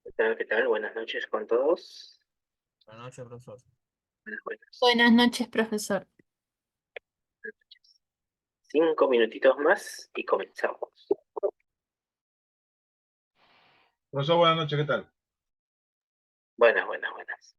¿Qué tal? ¿Qué tal? Buenas noches con todos. Buenas noches, profesor. Buenas, buenas. Buenas noches, profesor. 5 minutitos más y comenzamos. Profesor, buenas noches, ¿qué tal? Buenas, buenas, buenas.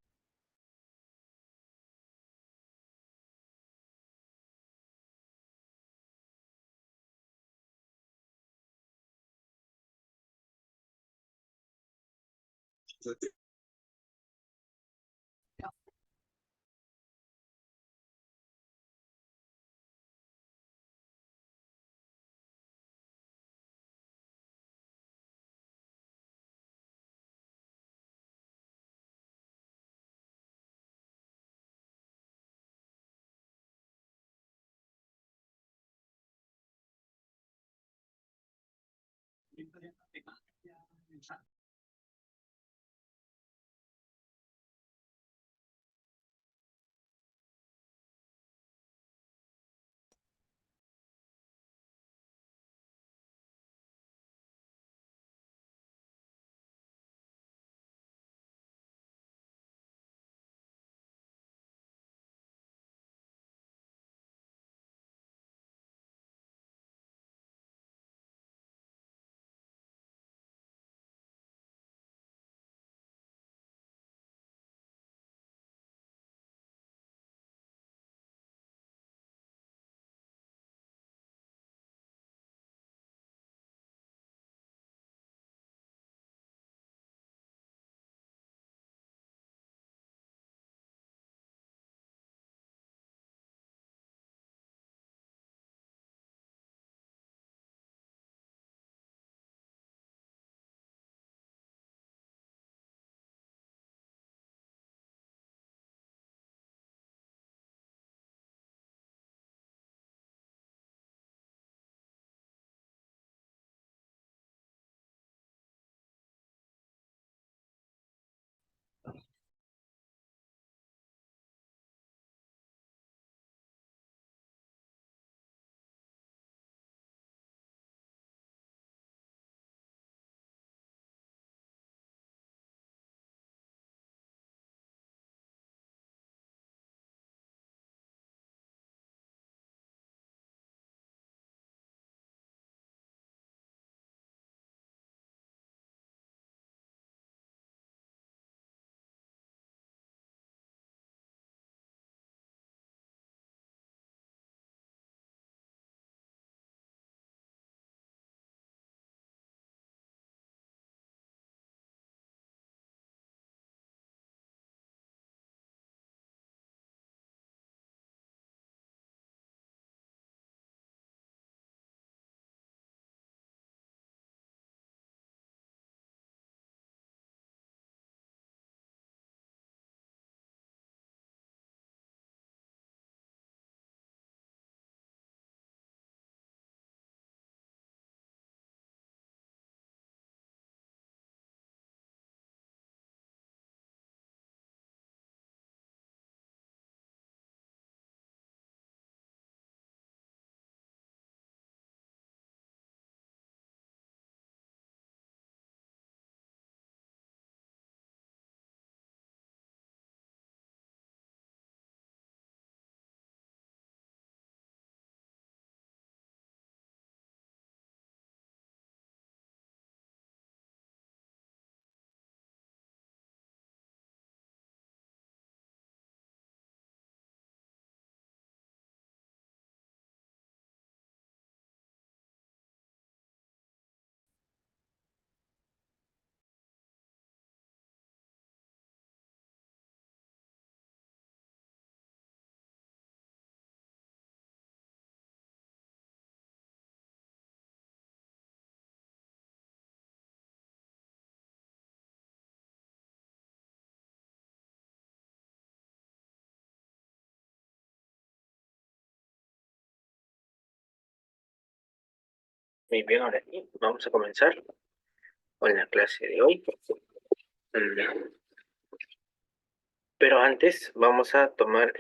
Muy bien, ahora sí, vamos a comenzar con la clase de hoy. Pero antes vamos a tomar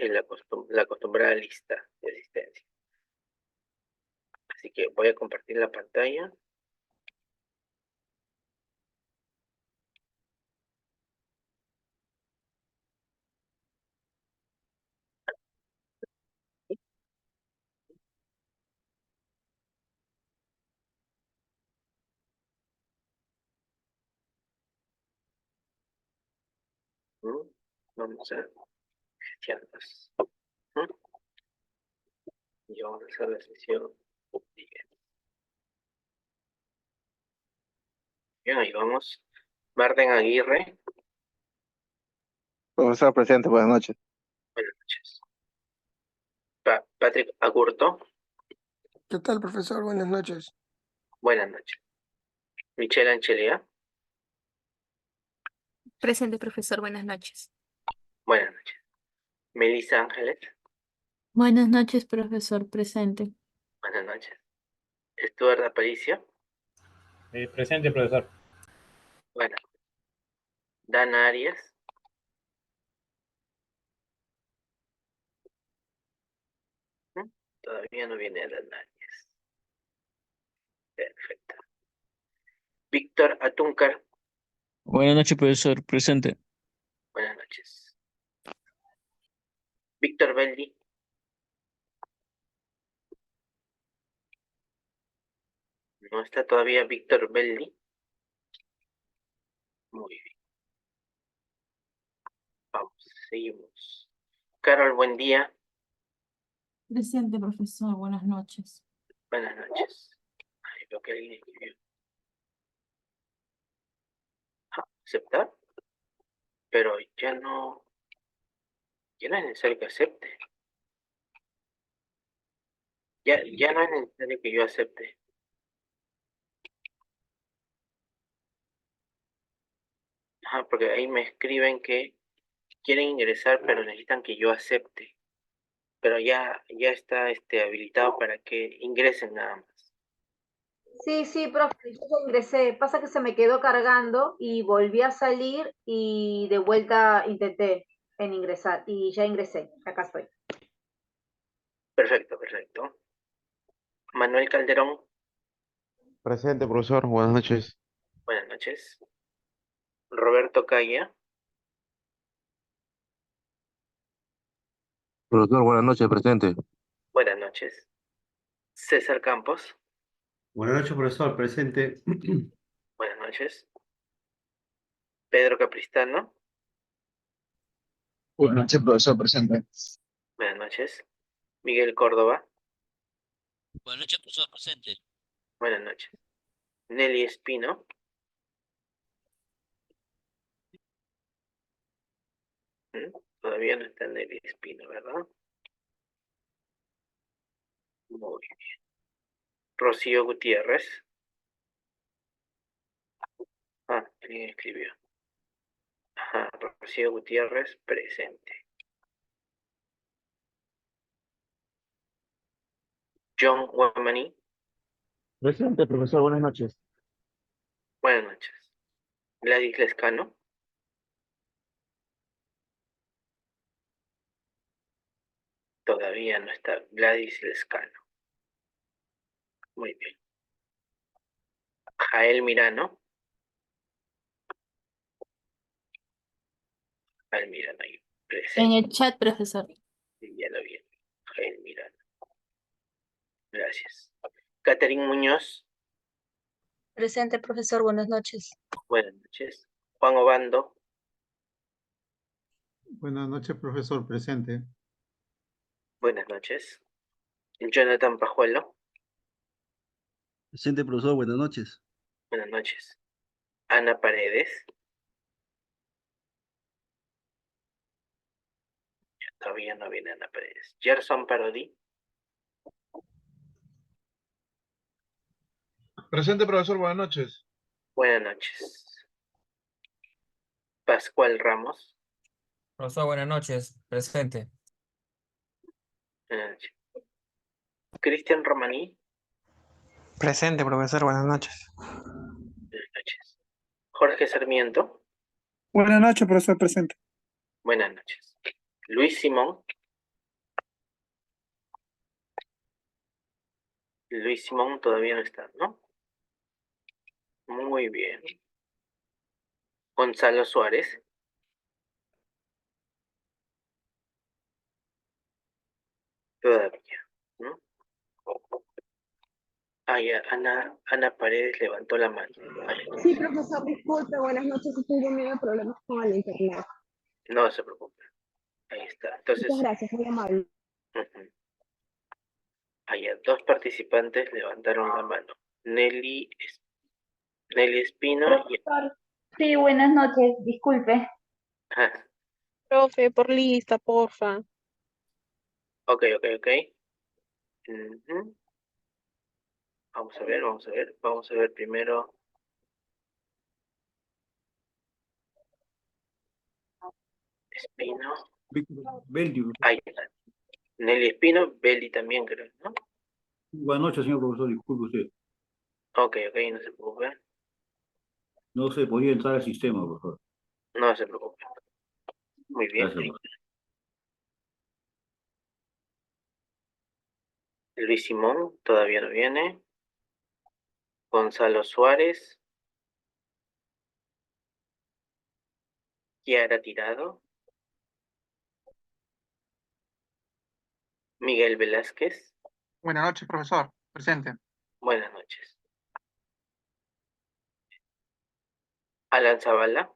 la acostumbrada lista de asistencia. Así que voy a compartir la pantalla. Vamos a gestionarlas. Y vamos a hacer la sesión 10. Bien, ahí vamos. Marden Aguirre, Profesor presente, buenas noches. buenas noches. Patrick Agurto, ¿Qué tal, profesor? Buenas noches. buenas noches. Michelle Anchelia, Presente, profesor. Buenas noches. buenas noches. Melissa Ángeles, Buenas noches, profesor. Presente. buenas noches. Stuart Aparicio, Presente, profesor. buenas. Dana Arias, todavía no viene Dana Arias. Perfecto. Víctor Atúncar, Buenas noches, profesor. Presente. buenas noches. Víctor Belli, no está todavía Víctor Belli. Muy bien. Vamos, seguimos. Carol, buen día. Presente, profesor. Buenas noches. Buenas noches. Ay, veo que alguien escribió. ¿Aceptar? Pero ya no es necesario que acepte. Ya no es necesario que yo acepte. Porque ahí me escriben que quieren ingresar, pero necesitan que yo acepte. Pero ya está habilitado para que ingresen nada más. Sí, profe, yo ya ingresé. Pasa que se me quedó cargando y volví a salir y de vuelta intenté en ingresar y ya ingresé. Acá estoy. Perfecto. Manuel Calderón, Presente, profesor, buenas noches. buenas noches. Roberto Calla, Profesor, buenas noches, presente. buenas noches. César Campos, Buenas noches, profesor. Presente. buenas noches. Pedro Capristano, Buenas noches, profesor. Presente. buenas noches. Miguel Córdoba, Buenas noches, profesor. Presente. buenas noches. Nelly Espino, todavía no está Nelly Espino, ¿verdad? Muy bien. Rocío Gutiérrez. Alguien escribió. Rocío Gutiérrez, presente. John Wamani, Presente, profesor, buenas noches. buenas noches. Gladys Lescano, todavía no está Gladys Lescano. Muy bien. Jael Mirano. Jael Mirano ahí, En presente. el chat, profesor. Sí, ya lo vi. Jael Mirano. Gracias. Catherine Muñoz, Presente, profesor. Buenas noches. buenas noches. Juan Obando, Buenas noches, profesor, presente. buenas noches. Jonathan Pajuelo, Presente, profesor. Buenas noches. buenas noches. Ana Paredes, todavía no viene Ana Paredes. Gerson Parodi, Presente, profesor, buenas noches. buenas noches. Pascual Ramos, Profesor, buenas noches. Presente. buenas noches. Cristian Romaní, Presente, profesor, buenas noches. Buenas noches. Jorge Sarmiento. Buenas noches, profesor, presente. Buenas noches. Luis Simón. Luis Simón todavía no está, ¿no? Muy bien. Gonzalo Suárez. Todavía, ¿no? Ah, ya, Ana Paredes levantó la mano. Sí, profesor, disculpe, buenas noches, estoy teniendo problemas con el internet. No se preocupe. Ahí está. Entonces, Muchas gracias, muy amable. ujú. Allá, 2 participantes levantaron la mano. Nelly Espino y... Profesor, sí, buenas noches, disculpe. Ah, Profe, por lista, porfa. ok. Ujú. Vamos a ver primero. Espino. Ahí está. Nelly Espino, Beli también creo, ¿no? Buenas noches, señor profesor, disculpe usted. Ok, no se preocupe. No se podía entrar al sistema, por favor. No se preocupe. Muy bien. Gracias, profesor. Luis Simón todavía no viene. Gonzalo Suárez. Kiara Tirado. Miguel Velázquez. Buenas noches, profesor, presente. Buenas noches. Alan Zavala.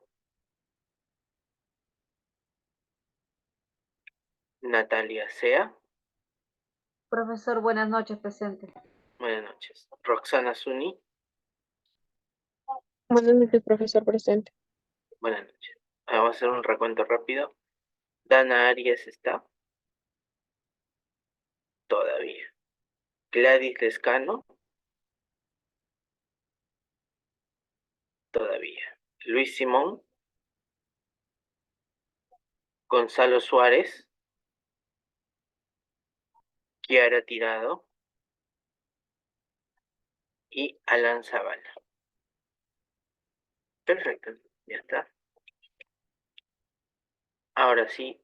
Natalia Sea. Profesor, buenas noches, presente. Buenas noches. Roxana Zuni. Buenas noches, profesor, presente. Buenas noches. Vamos a hacer un recuento rápido. Dana Arias está. Todavía. Gladys Lescano. Todavía. Luis Simón. Gonzalo Suárez. Kiara Tirado. Y Alan Zavala. Perfecto. Ya está. Ahora sí,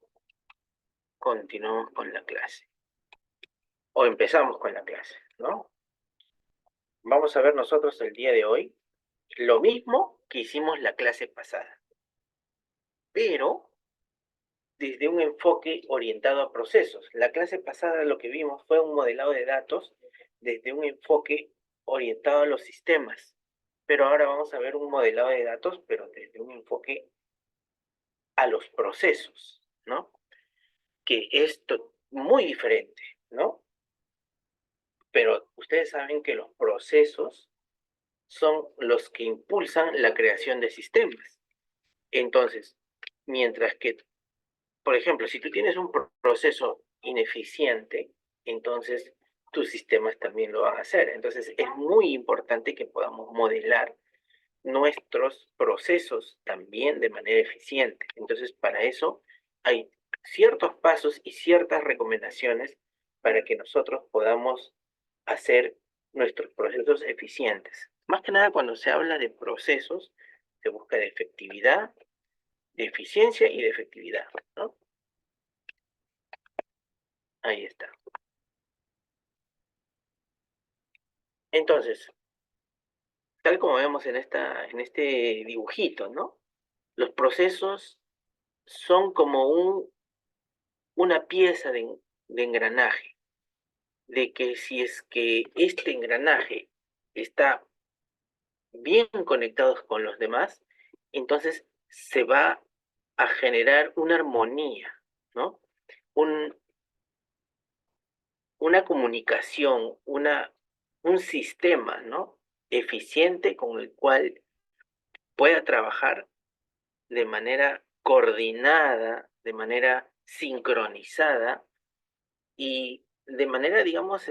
continuamos con la clase. O empezamos con la clase, ¿no? Vamos a ver nosotros el día de hoy lo mismo que hicimos la clase pasada, pero desde un enfoque orientado a procesos. La clase pasada lo que vimos fue un modelado de datos desde un enfoque orientado a los sistemas, pero ahora vamos a ver un modelado de datos, pero desde un enfoque a los procesos, ¿no? Que es muy diferente, ¿no? Pero ustedes saben que los procesos son los que impulsan la creación de sistemas. Entonces, mientras que, por ejemplo, si tú tienes un proceso ineficiente, entonces tus sistemas también lo van a hacer. Entonces, es muy importante que podamos modelar nuestros procesos también de manera eficiente. Entonces, para eso hay ciertos pasos y ciertas recomendaciones para que nosotros podamos hacer nuestros procesos eficientes. Más que nada, cuando se habla de procesos, se busca de efectividad, de eficiencia y de efectividad, ¿no? Ahí está. Entonces, tal como vemos en este dibujito, ¿no? Los procesos son como una pieza de engranaje, de que si es que este engranaje está bien conectado con los demás, entonces se va a generar una armonía, ¿no? Una comunicación, un sistema, ¿no? Eficiente con el cual pueda trabajar de manera coordinada, de manera sincronizada y de manera, digamos,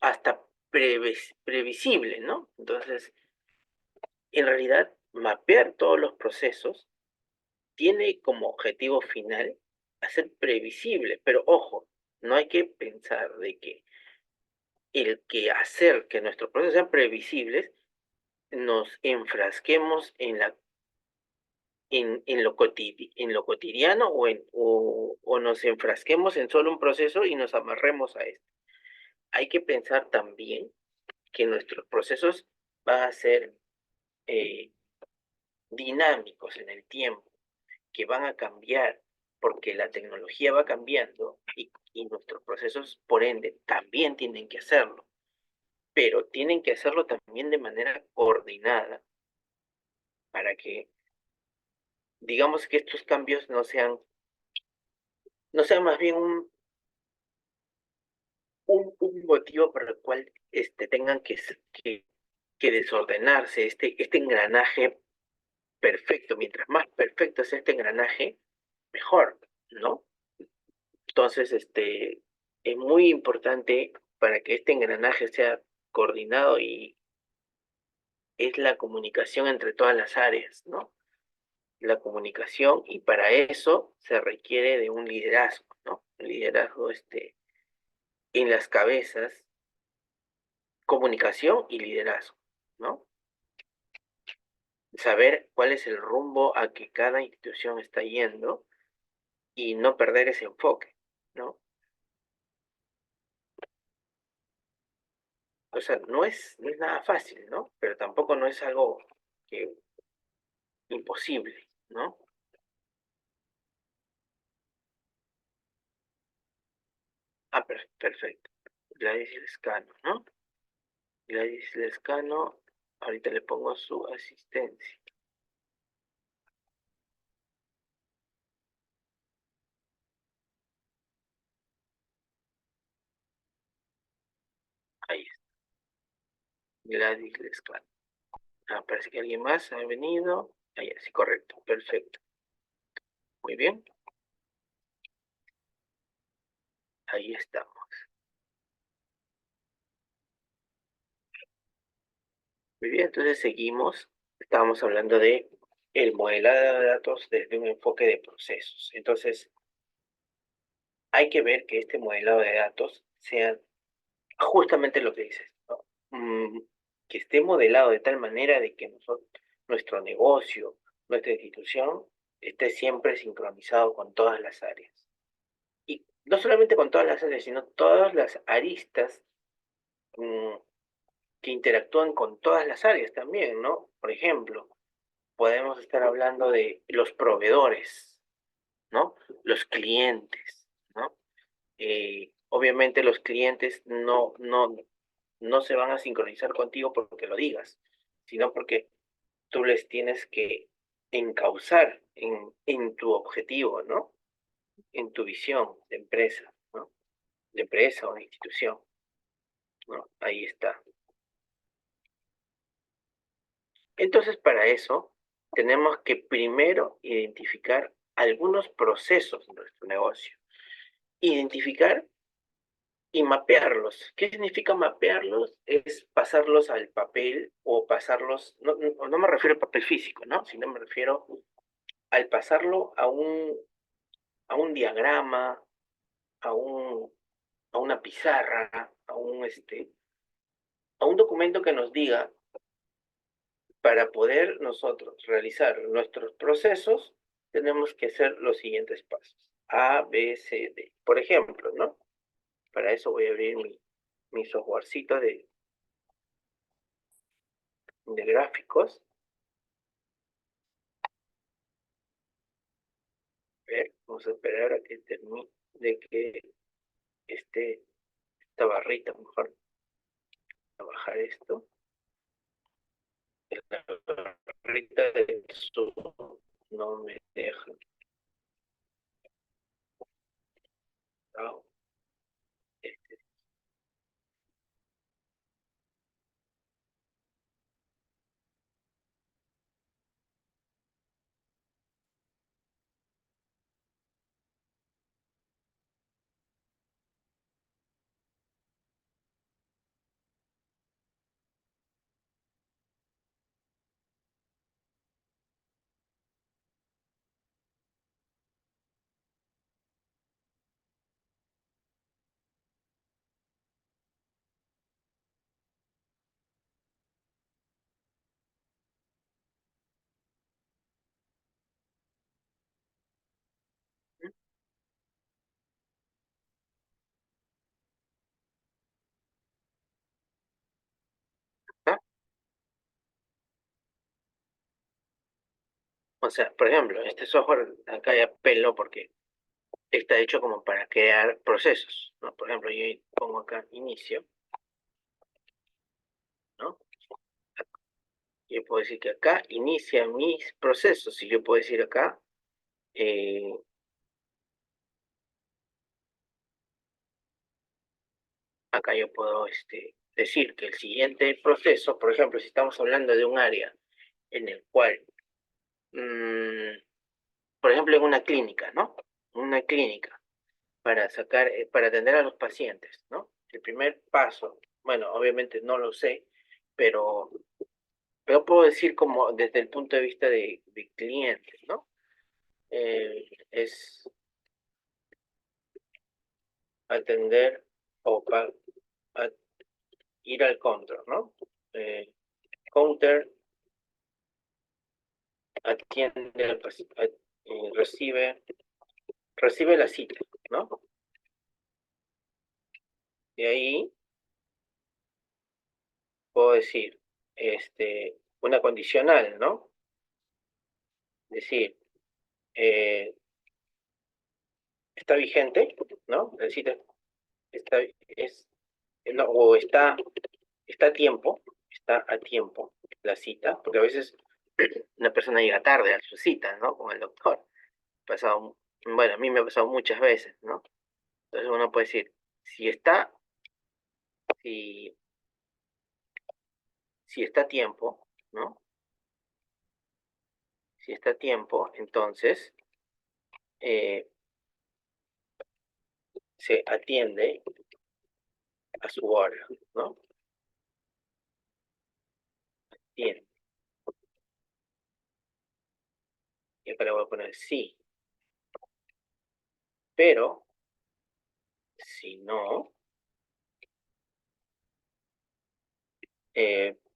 hasta previsible, ¿no? Entonces, en realidad, mapear todos los procesos tiene como objetivo final hacer previsible, pero ojo, no hay que pensar de que el que hacer que nuestros procesos sean previsibles, nos enfrasquemos en lo cotidiano o nos enfrasquemos en solo un proceso y nos amarremos a esto. Hay que pensar también que nuestros procesos van a ser dinámicos en el tiempo, que van a cambiar porque la tecnología va cambiando y nuestros procesos, por ende, también tienen que hacerlo, pero tienen que hacerlo también de manera coordinada para que, digamos que estos cambios no sean más bien un motivo por el cual tengan que desordenarse este engranaje perfecto. Mientras más perfecto es este engranaje, mejor, ¿no? Entonces, es muy importante para que este engranaje sea coordinado y es la comunicación entre todas las áreas, ¿no? La comunicación, y para eso se requiere de un liderazgo, ¿no? Un liderazgo, en las cabezas, comunicación y liderazgo, ¿no? Saber cuál es el rumbo a que cada institución está yendo y no perder ese enfoque, ¿no? O sea, no es nada fácil, ¿no? Pero tampoco no es algo que, imposible, ¿no? Ah, perfecto. Gladys Lescano, ¿no? Gladys Lescano, ahorita le pongo su asistencia. Ahí está. Gladys Lescano. Ah, parece que alguien más ha venido. Ahí, sí, correcto, perfecto. Muy bien. Ahí estamos. Muy bien, entonces seguimos. Estábamos hablando de el modelado de datos desde un enfoque de procesos. Entonces, hay que ver que este modelado de datos sea justamente lo que dices, ¿no? Que esté modelado de tal manera de que nuestro negocio, nuestra institución, esté siempre sincronizado con todas las áreas. Y no solamente con todas las áreas, sino todas las aristas mm, que interactúan con todas las áreas también, ¿no? Por ejemplo, podemos estar hablando de los proveedores, ¿no? Los clientes, ¿no? Obviamente los clientes no se van a sincronizar contigo porque lo digas, sino porque tú les tienes que encauzar en tu objetivo, ¿no? En tu visión de empresa, ¿no? De empresa o de institución, ¿no? Ahí está. Entonces, para eso, tenemos que primero identificar algunos procesos de nuestro negocio. Identificar y mapearlos. ¿Qué significa mapearlos? Es pasarlos al papel o pasarlos, no me refiero al papel físico, ¿no? Sino me refiero al pasarlo a un diagrama, a una pizarra, a un documento que nos diga, para poder nosotros realizar nuestros procesos, tenemos que hacer los siguientes pasos. A, B, C, D. Por ejemplo, ¿no? Para eso voy a abrir mi softwarecito de gráficos. A ver, vamos a esperar a que termine, de que esta barrita, mejor, a bajar esto. La barrita de Zoom no me deja. No, este, O sea, por ejemplo, este software acá ya pelo porque está hecho como para crear procesos, ¿no? Por ejemplo, yo pongo acá inicio, ¿no? Yo puedo decir que acá inicia mis procesos y yo puedo decir acá acá yo puedo decir que el siguiente proceso, por ejemplo, si estamos hablando de un área en el cual, por ejemplo, en una clínica, ¿no? Una clínica para sacar, para atender a los pacientes, ¿no? El primer paso, bueno, obviamente no lo sé, pero puedo decir como desde el punto de vista de clientes, ¿no? Es atender o ir al control, ¿no? Counter atiende al paciente, recibe la cita, ¿no? Y ahí puedo decir, una condicional, ¿no? Decir, está vigente, ¿no? La cita no, o está a tiempo, la cita, porque a veces una persona llega tarde a su cita, ¿no? Con el doctor. Bueno, a mí me ha pasado muchas veces, ¿no? Entonces uno puede decir, si está a tiempo, ¿no? Si está a tiempo, entonces se atiende a su hora, ¿no? Bien. Y acá le voy a poner sí. Pero, si no,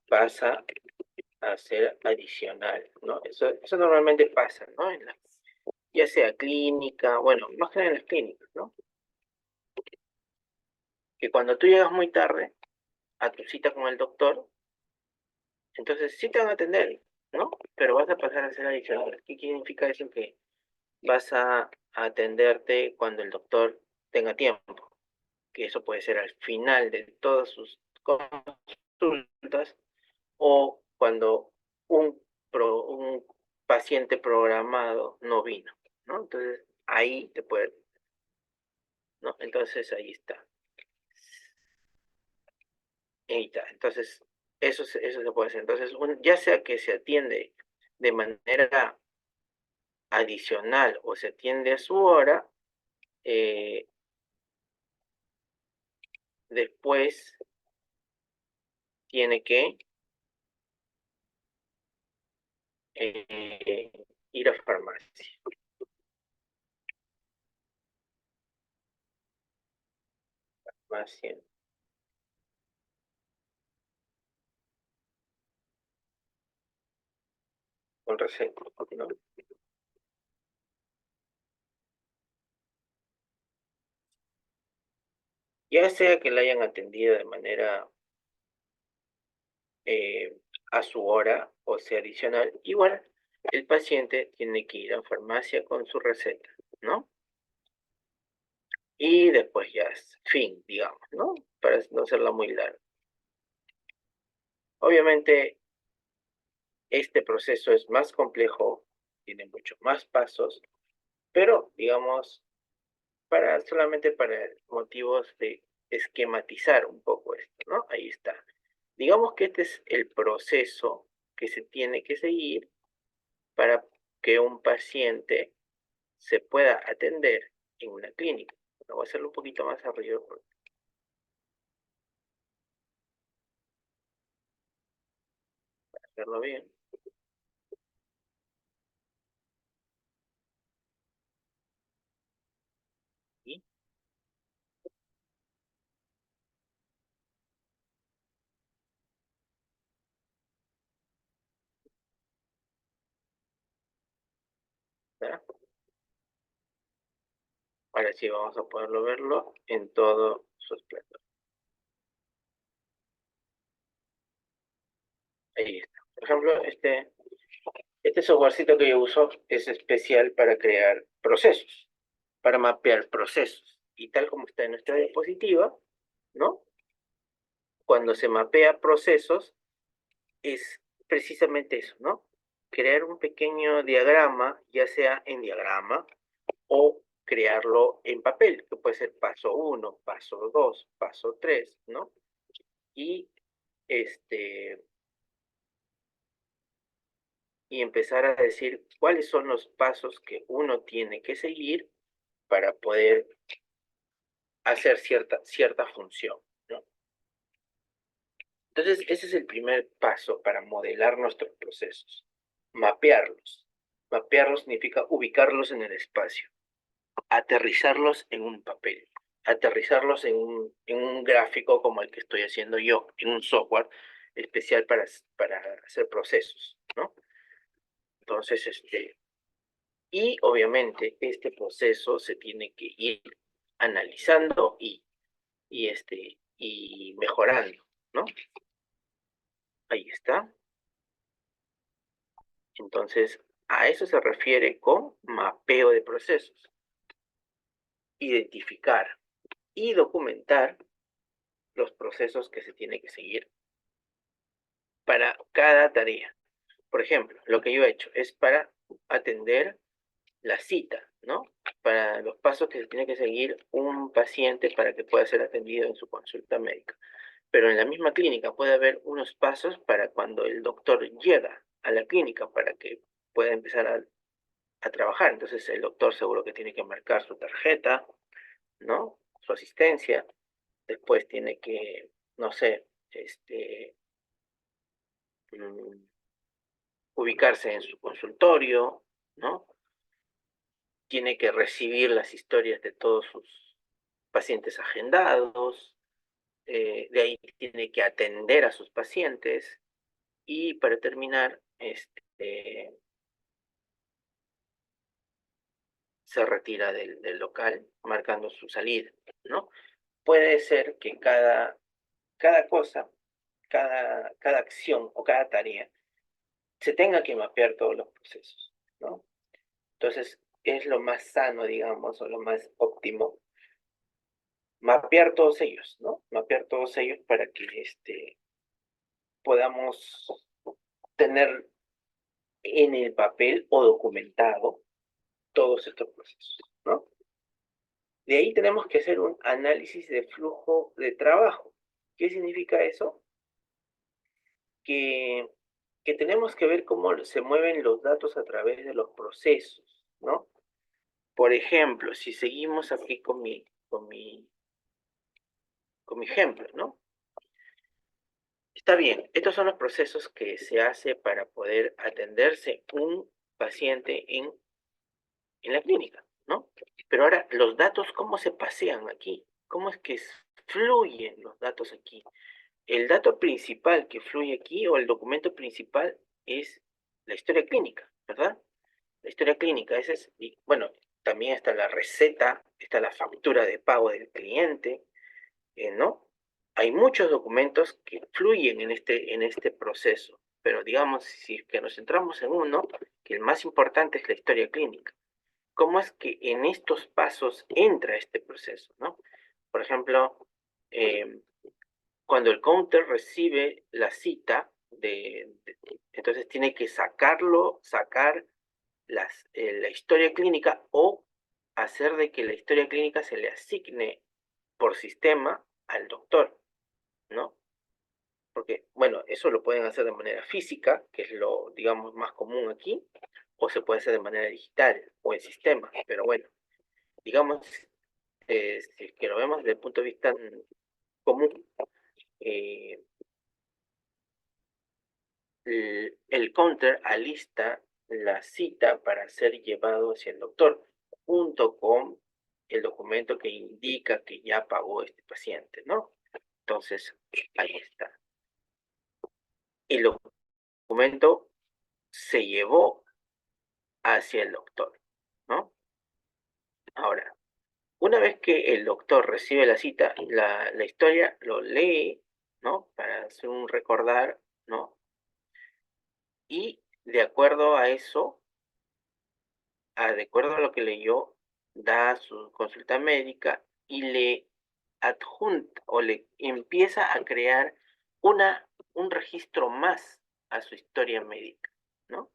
pasa a ser adicional, ¿no? Eso normalmente pasa, ¿no? Ya sea clínica, bueno, más que nada en las clínicas, ¿no? Que cuando tú llegas muy tarde a tu cita con el doctor, entonces sí te van a atender, ¿no? Pero vas a pasar a ser adicional. ¿Qué significa eso? Que vas a atenderte cuando el doctor tenga tiempo. Que eso puede ser al final de todas sus consultas o cuando un paciente programado no vino, ¿no? Entonces, ahí te puede, ¿no? Entonces, ahí está. Ahí está. Entonces, eso se puede hacer. Entonces, ya sea que se atiende de manera adicional o se atiende a su hora, después tiene que ir a farmacia. Farmacia. Con receta, ¿no? Ya sea que la hayan atendido de manera a su hora o sea adicional, igual el paciente tiene que ir a farmacia con su receta, ¿no? Y después ya es fin, digamos, ¿no? Para no hacerla muy larga. Obviamente, este proceso es más complejo, tiene muchos más pasos, pero, digamos, solamente para motivos de esquematizar un poco esto, ¿no? Ahí está. Digamos que este es el proceso que se tiene que seguir para que un paciente se pueda atender en una clínica. Voy a hacerlo un poquito más arriba para hacerlo bien. Y ¿ya? Ahora sí vamos a poderlo verlo en todo su esplendor. Ahí está. Por ejemplo, Este softwarecito que yo uso es especial para crear procesos, para mapear procesos. Y tal como está en nuestra diapositiva, ¿no? Cuando se mapea procesos, es precisamente eso, ¿no? Crear un pequeño diagrama, ya sea en diagrama o crearlo en papel, que puede ser paso 1, paso 2, paso 3, ¿no? Y y empezar a decir cuáles son los pasos que uno tiene que seguir para poder hacer cierta función, ¿no? Entonces, ese es el primer paso para modelar nuestros procesos, mapearlos. Mapearlos significa ubicarlos en el espacio, aterrizarlos en un papel, aterrizarlos en un gráfico como el que estoy haciendo yo, en un software especial para hacer procesos, ¿no? Entonces, y obviamente este proceso se tiene que ir analizando y mejorando, ¿no? Ahí está. Entonces, a eso se refiere con mapeo de procesos. Identificar y documentar los procesos que se tiene que seguir para cada tarea. Por ejemplo, lo que yo he hecho es para atender la cita, ¿no? Para los pasos que se tiene que seguir un paciente para que pueda ser atendido en su consulta médica. Pero en la misma clínica puede haber unos pasos para cuando el doctor llega a la clínica para que pueda empezar a trabajar. Entonces el doctor seguro que tiene que marcar su tarjeta, ¿no? Su asistencia. Después tiene que, no sé, ubicarse en su consultorio, ¿no? Tiene que recibir las historias de todos sus pacientes agendados, de ahí tiene que atender a sus pacientes y para terminar, se retira del local marcando su salida, ¿no? Puede ser que cada cosa, cada acción o cada tarea se tenga que mapear todos los procesos, ¿no? Entonces, es lo más sano, digamos, o lo más óptimo, mapear todos ellos, ¿no? Mapear todos ellos para que podamos tener en el papel o documentado todos estos procesos, ¿no? De ahí tenemos que hacer un análisis de flujo de trabajo. ¿Qué significa eso? Que tenemos que ver cómo se mueven los datos a través de los procesos, ¿no? Por ejemplo, si seguimos aquí con mi ejemplo, ¿no? Está bien, estos son los procesos que se hace para poder atenderse un paciente en la clínica, ¿no? Pero ahora, los datos, ¿cómo se pasean aquí? ¿Cómo es que fluyen los datos aquí? El dato principal que fluye aquí, o el documento principal, es la historia clínica, ¿verdad? La historia clínica, ese es, y bueno, también está la receta, está la factura de pago del cliente, ¿no? Hay muchos documentos que fluyen en este proceso, pero digamos, si es que nos centramos en uno, que el más importante es la historia clínica. ¿Cómo es que en estos pasos entra este proceso, ¿no? Por ejemplo, cuando el counter recibe la cita, entonces tiene que sacar la historia clínica o hacer de que la historia clínica se le asigne por sistema al doctor, ¿no? Porque, bueno, eso lo pueden hacer de manera física, que es lo, digamos, más común aquí, o se puede hacer de manera digital o en sistema, pero bueno, digamos, si es que lo vemos desde el punto de vista común, el counter alista la cita para ser llevado hacia el doctor, junto con el documento que indica que ya pagó este paciente, ¿no? Entonces, ahí está. El documento se llevó hacia el doctor, ¿no? Ahora, una vez que el doctor recibe la cita, la historia lo lee, ¿no? Para hacer un recordar, ¿no? Y de acuerdo a eso, de acuerdo a lo que leyó, da su consulta médica y le adjunta o le empieza a crear un registro más a su historia médica, ¿no?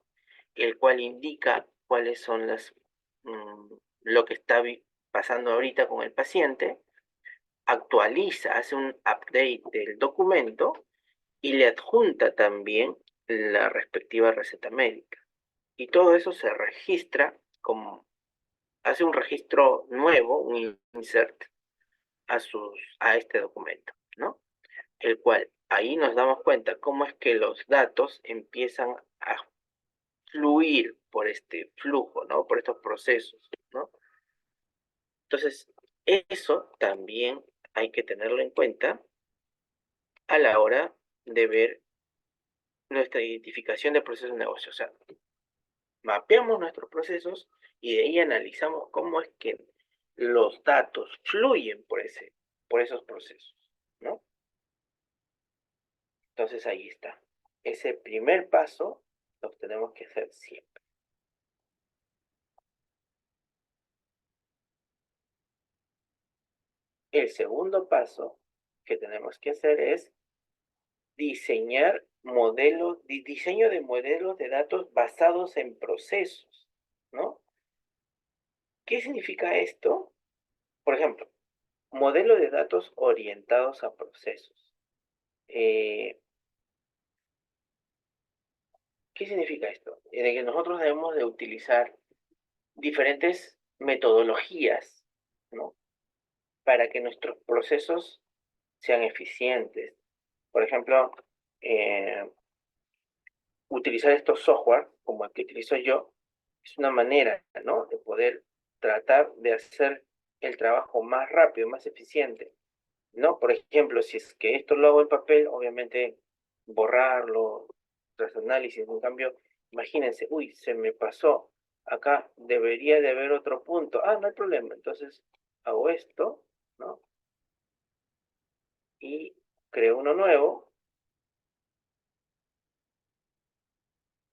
El cual indica cuáles son lo que está pasando ahorita con el paciente, actualiza, hace un update del documento y le adjunta también la respectiva receta médica. Y todo eso se registra como, hace un registro nuevo, un insert a este documento, ¿no? El cual ahí nos damos cuenta cómo es que los datos empiezan a fluir por este flujo, ¿no? Por estos procesos, ¿no? Entonces, eso también hay que tenerlo en cuenta a la hora de ver nuestra identificación de procesos de negocio. O sea, mapeamos nuestros procesos y de ahí analizamos cómo es que los datos fluyen por esos procesos, ¿no? Entonces ahí está. Ese primer paso lo tenemos que hacer siempre. El segundo paso que tenemos que hacer es diseño de modelos de datos basados en procesos, ¿no? ¿Qué significa esto? Por ejemplo, modelo de datos orientados a procesos. ¿Qué significa esto? De que nosotros debemos de utilizar diferentes metodologías, ¿no? Para que nuestros procesos sean eficientes. Por ejemplo, utilizar estos software, como el que utilizo yo, es una manera, ¿no? De poder tratar de hacer el trabajo más rápido, más eficiente, ¿no? Por ejemplo, si es que esto lo hago en papel, obviamente borrarlo tras análisis. En cambio, imagínense, uy, se me pasó, acá debería de haber otro punto. No hay problema, entonces hago esto, ¿no? Y creo uno nuevo,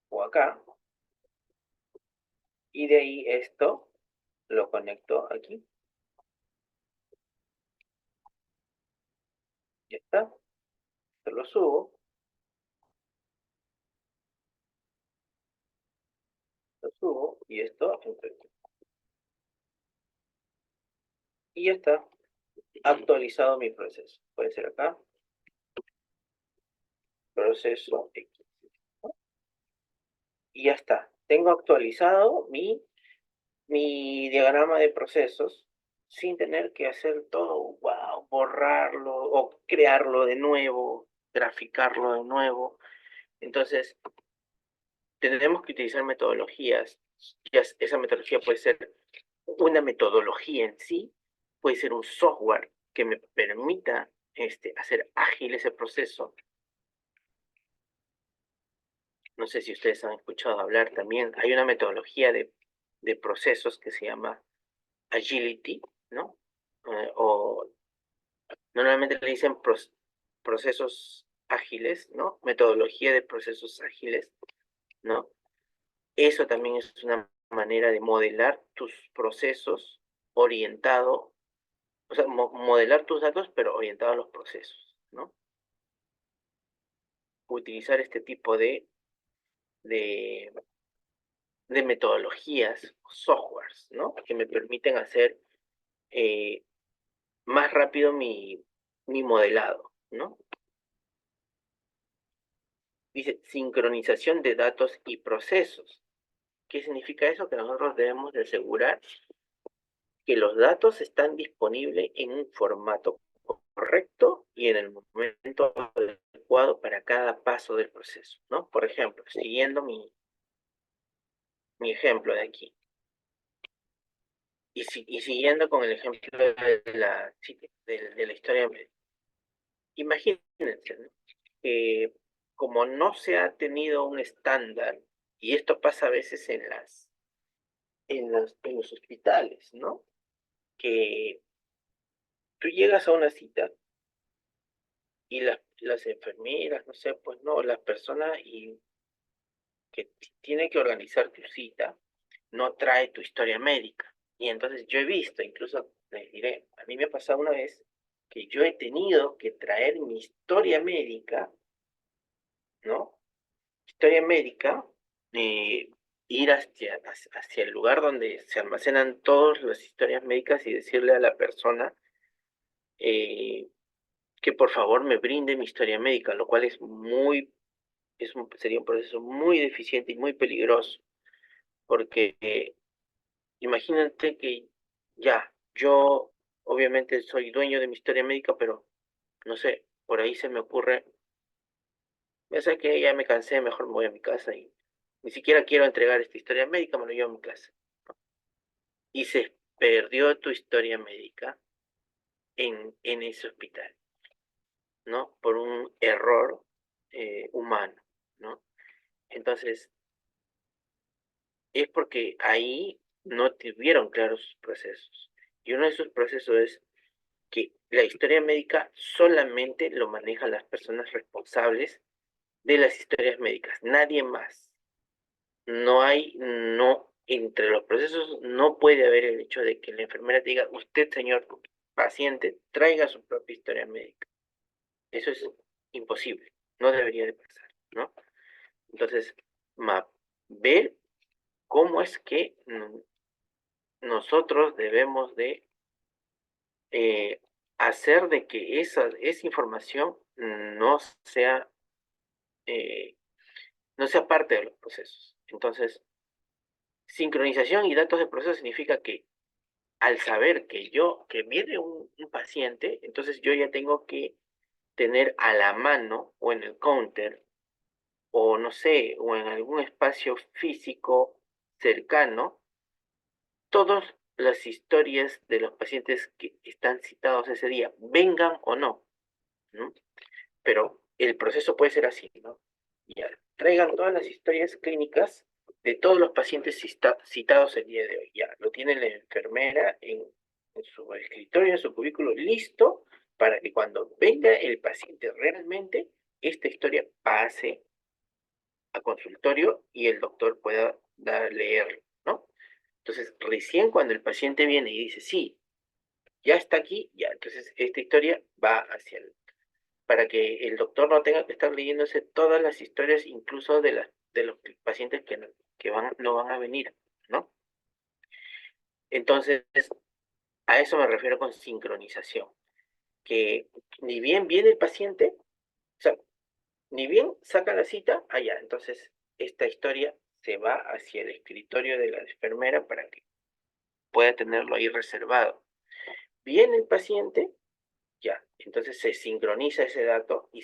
o acá, y de ahí esto lo conecto aquí. Ya está. Esto lo subo. Lo subo y esto enfrente. Y ya está. Actualizado mi proceso. Puede ser acá. Proceso X. Y ya está. Tengo actualizado mi diagrama de procesos sin tener que hacer todo, wow, borrarlo o crearlo de nuevo, graficarlo de nuevo. Entonces, tenemos que utilizar metodologías. Esa metodología puede ser una metodología en sí, puede ser un software que me permita hacer ágil ese proceso. No sé si ustedes han escuchado hablar también. Hay una metodología de procesos que se llama Agility, ¿no? O normalmente le dicen procesos ágiles, ¿no? Metodología de procesos ágiles, ¿no? Eso también es una manera de modelar tus procesos orientado, o sea, modelar tus datos, pero orientado a los procesos, ¿no? Utilizar este tipo de metodologías, softwares, ¿no? Que me permiten hacer más rápido mi modelado, ¿no? Dice sincronización de datos y procesos. ¿Qué significa eso? Que nosotros debemos de asegurar que los datos están disponibles en un formato correcto y en el momento adecuado para cada paso del proceso, ¿no? Por ejemplo, siguiendo mi ejemplo de aquí. Y siguiendo con el ejemplo de la historia médica. Imagínense, ¿no? Que como no se ha tenido un estándar, y esto pasa a veces en los hospitales, ¿no? Que tú llegas a una cita y las enfermeras, no sé, pues no, las personas y que tiene que organizar tu cita, no trae tu historia médica. Y entonces yo he visto, incluso les diré, a mí me ha pasado una vez que yo he tenido que traer mi historia médica, ¿no? Historia médica, ir hacia el lugar donde se almacenan todas las historias médicas y decirle a la persona que por favor me brinde mi historia médica, lo cual sería un proceso muy deficiente y muy peligroso, porque imagínate que ya, yo obviamente soy dueño de mi historia médica, pero no sé, por ahí se me ocurre, ya sé que ya me cansé, mejor me voy a mi casa y ni siquiera quiero entregar esta historia médica, me lo llevo a mi casa. Y se perdió tu historia médica en ese hospital, ¿no? Por un error humano, ¿no? Entonces, es porque ahí no tuvieron claros sus procesos. Y uno de esos procesos es que la historia médica solamente lo manejan las personas responsables de las historias médicas, nadie más. Entre los procesos no puede haber el hecho de que la enfermera te diga, usted, señor paciente, traiga su propia historia médica. Eso es imposible, no debería de pasar, ¿no? Entonces, ver cómo es que nosotros debemos de hacer de que esa información eh, no sea parte de los procesos. Entonces, sincronización y datos de proceso significa que al saber que viene un paciente, entonces yo ya tengo que tener a la mano o en el counter o no sé, o en algún espacio físico cercano, todas las historias de los pacientes que están citados ese día, vengan o no, ¿no? Pero el proceso puede ser así, ¿no? Ya, traigan todas las historias clínicas de todos los pacientes citados el día de hoy. Ya, lo tiene la enfermera en su escritorio, en su cubículo, listo para que cuando venga el paciente realmente, esta historia pase a consultorio y el doctor pueda leerlo, ¿no? Entonces, recién cuando el paciente viene y dice, sí, ya está aquí, ya, entonces esta historia va para que el doctor no tenga que estar leyéndose todas las historias, incluso de los pacientes que no van a venir, ¿no? Entonces, a eso me refiero con sincronización, que ni bien viene el paciente, o sea, ni bien saca la cita, allá, entonces esta historia se va hacia el escritorio de la enfermera para que pueda tenerlo ahí reservado. Viene el paciente, ya, entonces se sincroniza ese dato y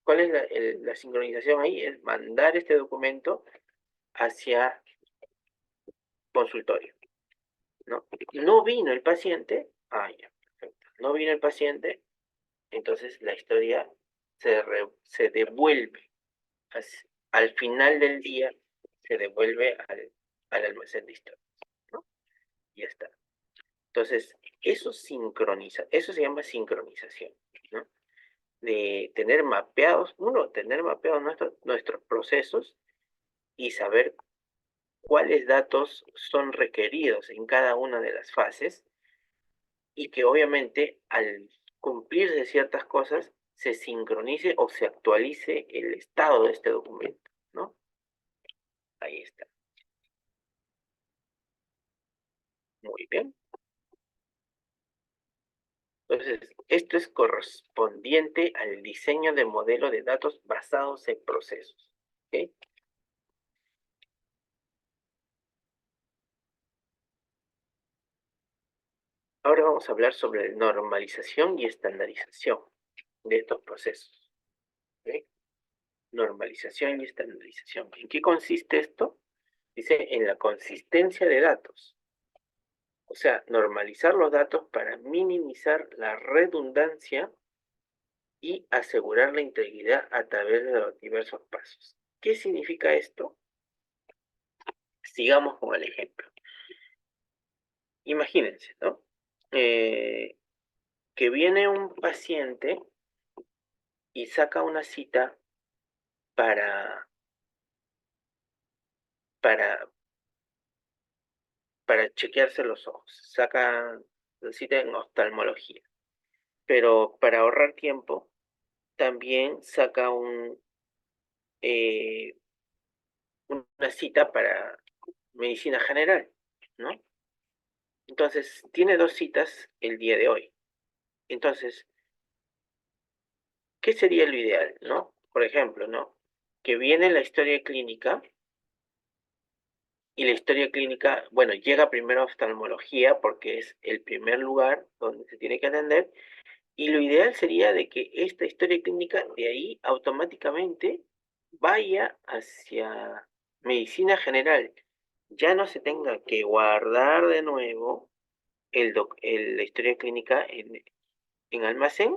¿cuál es la sincronización ahí? Es mandar este documento hacia consultorio, ¿no? No vino el paciente, ya, perfecto. No vino el paciente, entonces la historia se devuelve, al final del día se devuelve al almacén de historias, ¿no? Y ya está. Entonces, eso se llama sincronización, ¿no? De tener mapeados nuestros procesos y saber cuáles datos son requeridos en cada una de las fases y que obviamente al cumplirse ciertas cosas se sincronice o se actualice el estado de este documento, ¿no? Ahí está. Muy bien. Entonces, esto es correspondiente al diseño de modelo de datos basados en procesos. ¿Okay? Ahora vamos a hablar sobre normalización y estandarización de estos procesos. ¿Okay? Normalización y estandarización. ¿En qué consiste esto? Dice en la consistencia de datos. O sea, normalizar los datos para minimizar la redundancia y asegurar la integridad a través de los diversos pasos. ¿Qué significa esto? Sigamos con el ejemplo. Imagínense, ¿no? Que viene un paciente y saca una cita para para chequearse los ojos. Saca cita en oftalmología. Pero para ahorrar tiempo, también saca una cita para medicina general, ¿no? Entonces, tiene 2 citas el día de hoy. Entonces, ¿qué sería lo ideal, no? Por ejemplo, ¿no? Que viene la historia clínica y la historia clínica, bueno, llega primero a oftalmología porque es el primer lugar donde se tiene que atender, y lo ideal sería de que esta historia clínica de ahí automáticamente vaya hacia medicina general. Ya no se tenga que guardar de nuevo la historia clínica en almacén,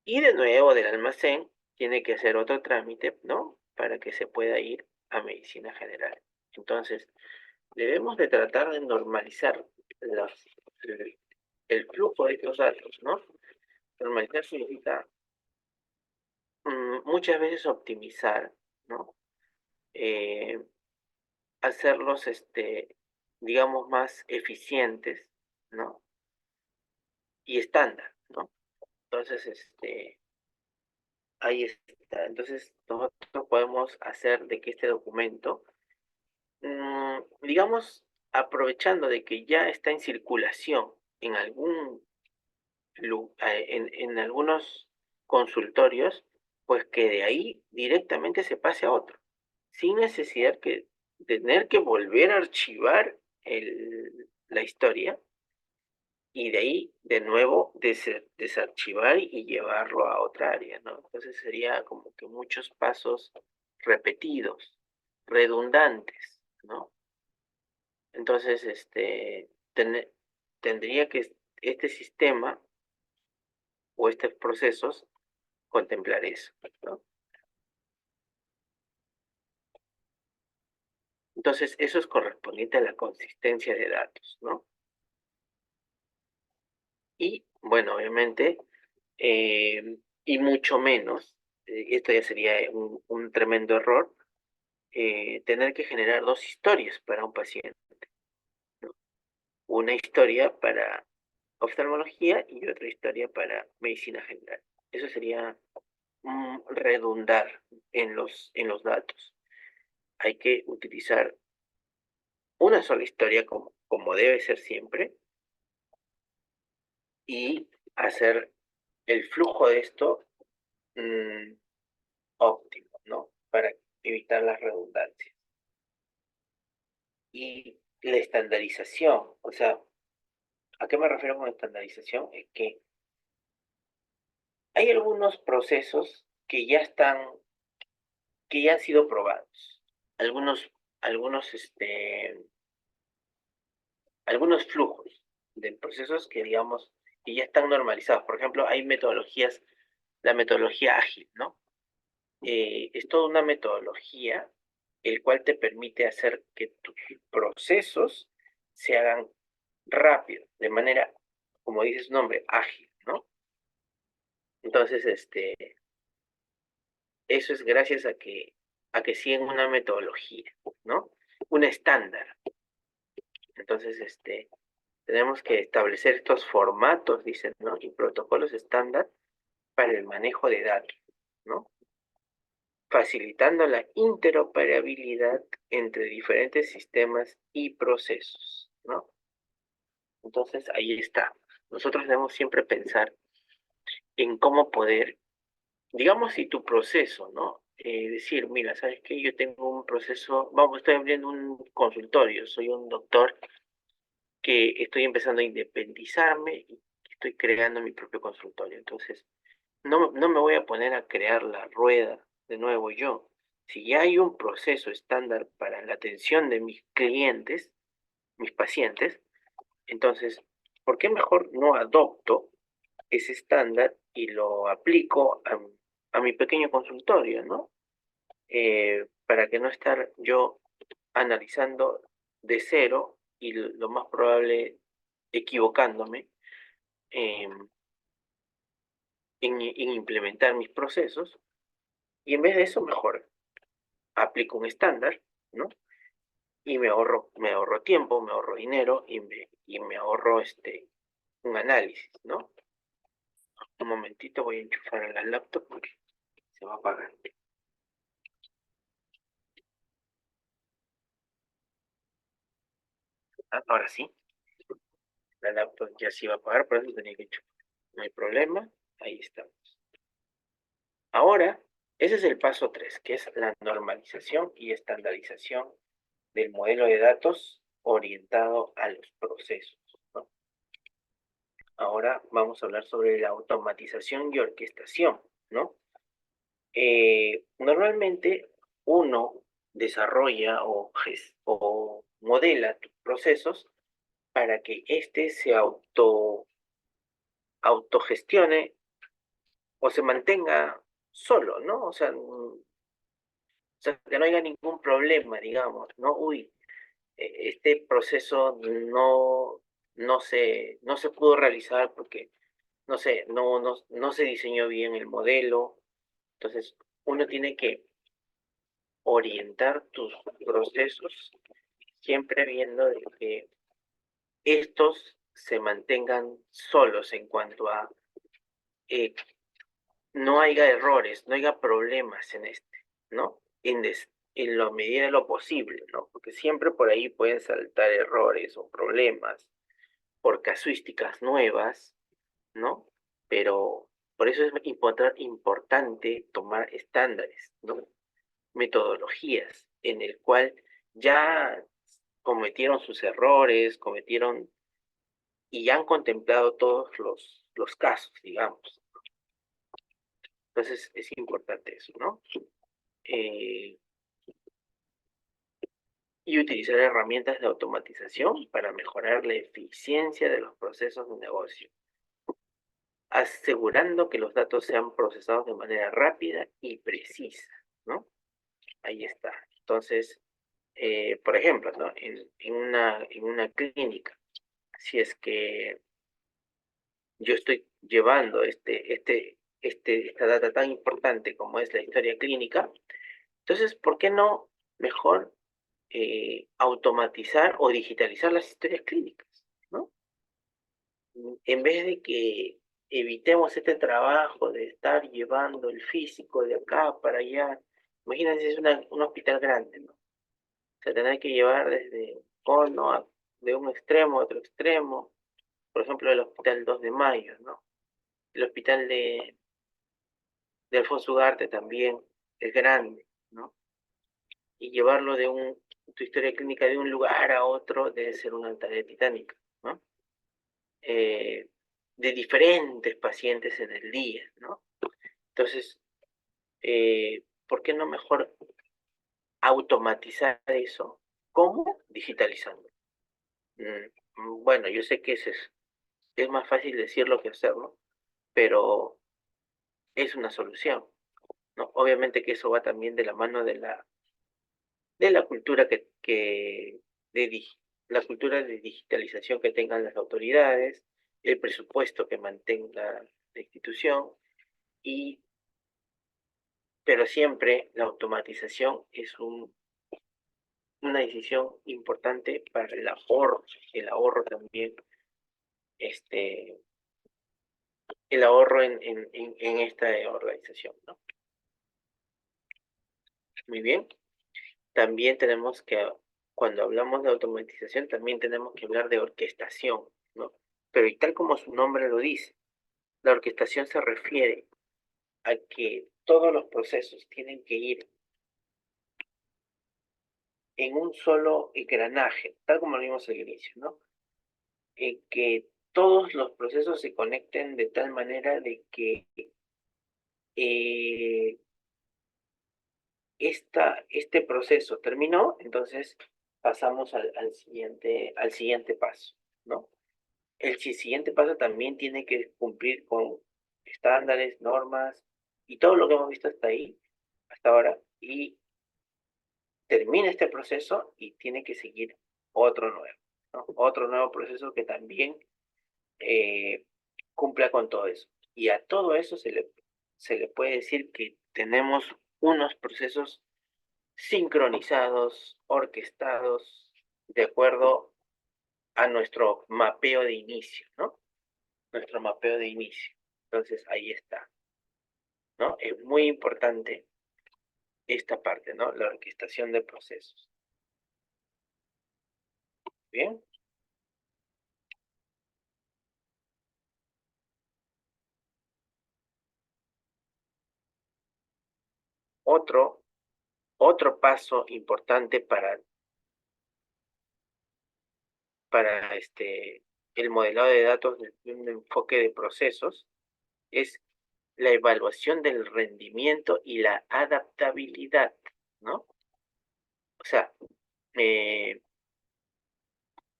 y de nuevo del almacén tiene que hacer otro trámite, ¿no? Para que se pueda ir a medicina general. Entonces, debemos de tratar de normalizar el flujo de estos datos, ¿no? Normalizar significa muchas veces optimizar, ¿no? Hacerlos, digamos, más eficientes, ¿no? Y estándar, ¿no? Entonces, ahí está. Entonces, nosotros podemos hacer de que este documento, digamos, aprovechando de que ya está en circulación en en algunos consultorios, pues que de ahí directamente se pase a otro, sin necesidad de tener que volver a archivar la historia y de ahí de nuevo desarchivar y llevarlo a otra área, ¿no? Entonces sería como que muchos pasos repetidos, redundantes, ¿no? Entonces, tendría que este sistema o estos procesos contemplar eso, ¿no? Entonces, eso es correspondiente a la consistencia de datos, ¿no? Y, bueno, obviamente, y mucho menos, esto ya sería un tremendo error, tener que generar 2 historias para un paciente, ¿no? Una historia para oftalmología y otra historia para medicina general. Eso sería redundar en los datos. Hay que utilizar una sola historia como debe ser siempre y hacer el flujo de esto óptimo, ¿no? Para evitar las redundancias. Y la estandarización, o sea, ¿a qué me refiero con estandarización? Es que hay algunos procesos que ya han sido probados. Algunos flujos de procesos que, digamos, que ya están normalizados. Por ejemplo, hay metodologías, la metodología ágil, ¿no? Es toda una metodología el cual te permite hacer que tus procesos se hagan rápido, de manera, como dice su nombre, ágil, ¿no? Entonces, eso es gracias a que siguen una metodología, ¿no? Un estándar. Entonces, tenemos que establecer estos formatos, dicen, ¿no? Y protocolos estándar para el manejo de datos, ¿no? Facilitando la interoperabilidad entre diferentes sistemas y procesos, ¿no? Entonces, ahí está. Nosotros debemos siempre pensar en cómo poder, digamos, si tu proceso, ¿no? Decir, mira, ¿sabes qué? Yo tengo un proceso, vamos, estoy abriendo un consultorio, soy un doctor que estoy empezando a independizarme y estoy creando mi propio consultorio. Entonces, no me voy a poner a crear la rueda de nuevo yo. Si ya hay un proceso estándar para la atención de mis clientes, mis pacientes, entonces, ¿por qué mejor no adopto ese estándar y lo aplico a mi pequeño consultorio, ¿no? Para que no estar yo analizando de cero y lo más probable equivocándome en implementar mis procesos, y en vez de eso mejor aplico un estándar, ¿no? y me ahorro tiempo, me ahorro dinero y me ahorro un análisis, ¿no? Un momentito, voy a enchufar la laptop porque se va a apagar. Ahora sí, la laptop ya se iba a apagar, por eso tenía que enchufar. No hay problema, ahí estamos. Ahora, ese es el paso 3, que es la normalización y estandarización del modelo de datos orientado a los procesos, ¿no? Ahora vamos a hablar sobre la automatización y orquestación, ¿no? Normalmente uno desarrolla o modela tus procesos para que éste se autogestione o se mantenga solo, ¿no? O sea, que no haya ningún problema, digamos, ¿no? Uy, este proceso no se pudo realizar porque, no sé, no se diseñó bien el modelo. Entonces, uno tiene que orientar tus procesos siempre viendo de que estos se mantengan solos en cuanto a no haya errores, no haya problemas en ¿no? En la medida de lo posible, ¿no? Porque siempre por ahí pueden saltar errores o problemas por casuísticas nuevas, ¿no? Pero por eso es importante tomar estándares, ¿no? Metodologías en el cual ya cometieron sus errores, y ya han contemplado todos los casos, digamos. Entonces es importante eso, ¿no? Y utilizar herramientas de automatización para mejorar la eficiencia de los procesos de negocio, asegurando que los datos sean procesados de manera rápida y precisa, ¿no? Ahí está. Entonces, por ejemplo, ¿no? En una clínica, si es que yo estoy llevando esta data tan importante como es la historia clínica, entonces, ¿por qué no mejor automatizar o digitalizar las historias clínicas, ¿no? En vez de que evitemos este trabajo de estar llevando el físico de acá para allá. Imagínense, es un hospital grande, ¿no? O sea, tener que llevar desde Cono de un extremo a otro extremo, por ejemplo, el Hospital 2 de Mayo, ¿no? El hospital de Alfonso Ugarte también es grande, ¿no? Y llevarlo tu historia clínica de un lugar a otro debe ser una tarea titánica, ¿no? De diferentes pacientes en el día, ¿no? Entonces, ¿por qué no mejor automatizar eso? ¿Cómo? Digitalizando. Bueno, yo sé que es más fácil decirlo que hacerlo, pero es una solución, ¿no? Obviamente que eso va también de la mano de la cultura la cultura de digitalización que tengan las autoridades, el presupuesto que mantenga la institución, pero siempre la automatización es una decisión importante para el ahorro también, el ahorro en esta organización, ¿no? Muy bien. También tenemos que, cuando hablamos de automatización, también tenemos que hablar de orquestación, ¿no? Pero y tal como su nombre lo dice, la orquestación se refiere a que todos los procesos tienen que ir en un solo engranaje, tal como lo vimos al inicio, ¿no? Que todos los procesos se conecten de tal manera de que este proceso terminó, entonces pasamos al siguiente paso, ¿no? El siguiente paso también tiene que cumplir con estándares, normas y todo lo que hemos visto hasta ahora, y termina este proceso y tiene que seguir otro nuevo, ¿no? Otro nuevo proceso que también cumpla con todo eso. Y a todo eso se le puede decir que tenemos unos procesos sincronizados, orquestados, de acuerdo a nuestro mapeo de inicio, ¿no? Nuestro mapeo de inicio. Entonces, ahí está, ¿no? Es muy importante esta parte, ¿no? La orquestación de procesos. ¿Bien? Otro paso importante para el modelado de datos desde un enfoque de procesos es la evaluación del rendimiento y la adaptabilidad, ¿no? O sea,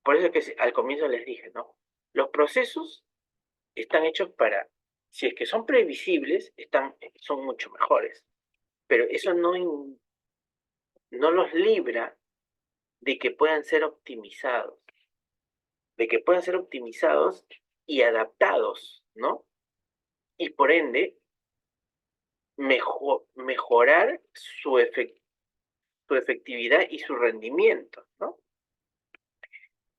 por eso que al comienzo les dije, ¿no? Los procesos están hechos para, si es que son previsibles, son mucho mejores, pero eso no los libra de que puedan ser optimizados, y adaptados, ¿no? Y por ende, mejorar su efectividad y su rendimiento, ¿no?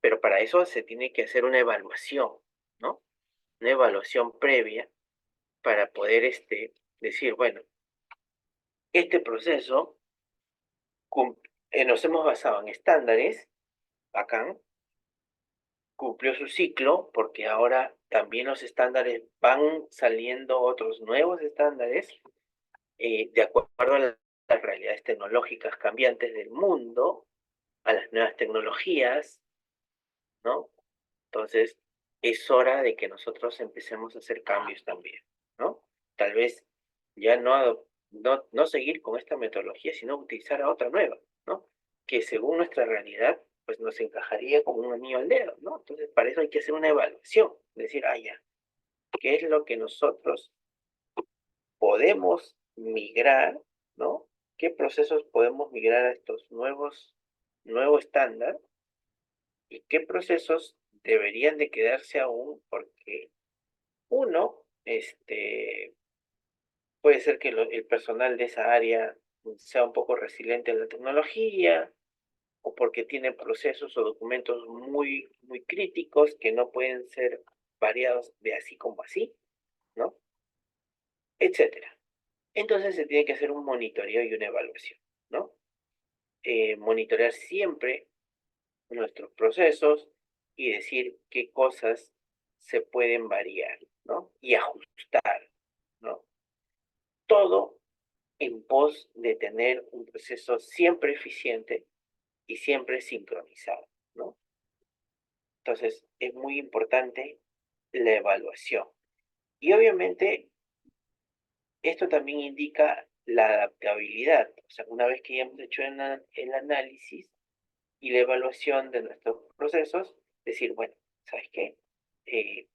Pero para eso se tiene que hacer una evaluación, ¿no? Una evaluación previa para poder decir, bueno, este proceso nos hemos basado en estándares, bacán, cumplió su ciclo, porque ahora también los estándares van saliendo otros nuevos estándares, de acuerdo a las realidades tecnológicas cambiantes del mundo, a las nuevas tecnologías, ¿no? Entonces, es hora de que nosotros empecemos a hacer cambios también, ¿no? Tal vez ya no seguir con esta metodología, sino utilizar otra nueva, ¿no? Que según nuestra realidad, pues nos encajaría como un anillo al dedo, ¿no? Entonces, para eso hay que hacer una evaluación, decir, ya, ¿qué es lo que nosotros podemos migrar, ¿no? ¿Qué procesos podemos migrar a estos nuevo estándar? ¿Y qué procesos deberían de quedarse aún? Porque uno, puede ser que el personal de esa área sea un poco resiliente a la tecnología, o porque tiene procesos o documentos muy, muy críticos que no pueden ser variados de así como así, ¿no? Etcétera. Entonces se tiene que hacer un monitoreo y una evaluación, ¿no? Monitorear siempre nuestros procesos y decir qué cosas se pueden variar, ¿no? Y ajustar, ¿no? Todo en pos de tener un proceso siempre eficiente y siempre sincronizado, ¿no? Entonces, es muy importante la evaluación. Y obviamente, esto también indica la adaptabilidad. O sea, una vez que ya hemos hecho el análisis y la evaluación de nuestros procesos, decir, bueno, ¿sabes qué?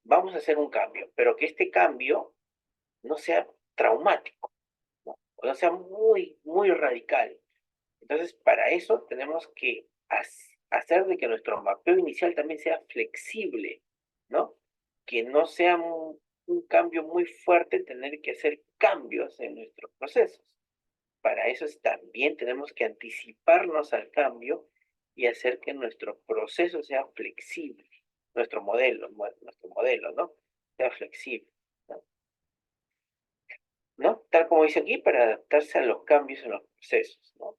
Vamos a hacer un cambio, pero que este cambio no sea traumático, ¿no? O no sea muy, muy radical. Entonces, para eso tenemos que hacer de que nuestro mapeo inicial también sea flexible, ¿no? Que no sea un cambio muy fuerte tener que hacer cambios en nuestros procesos. Para eso también tenemos que anticiparnos al cambio y hacer que nuestro proceso sea flexible, nuestro modelo, ¿no? Sea flexible, ¿no? Tal como dice aquí, para adaptarse a los cambios en los procesos, ¿no?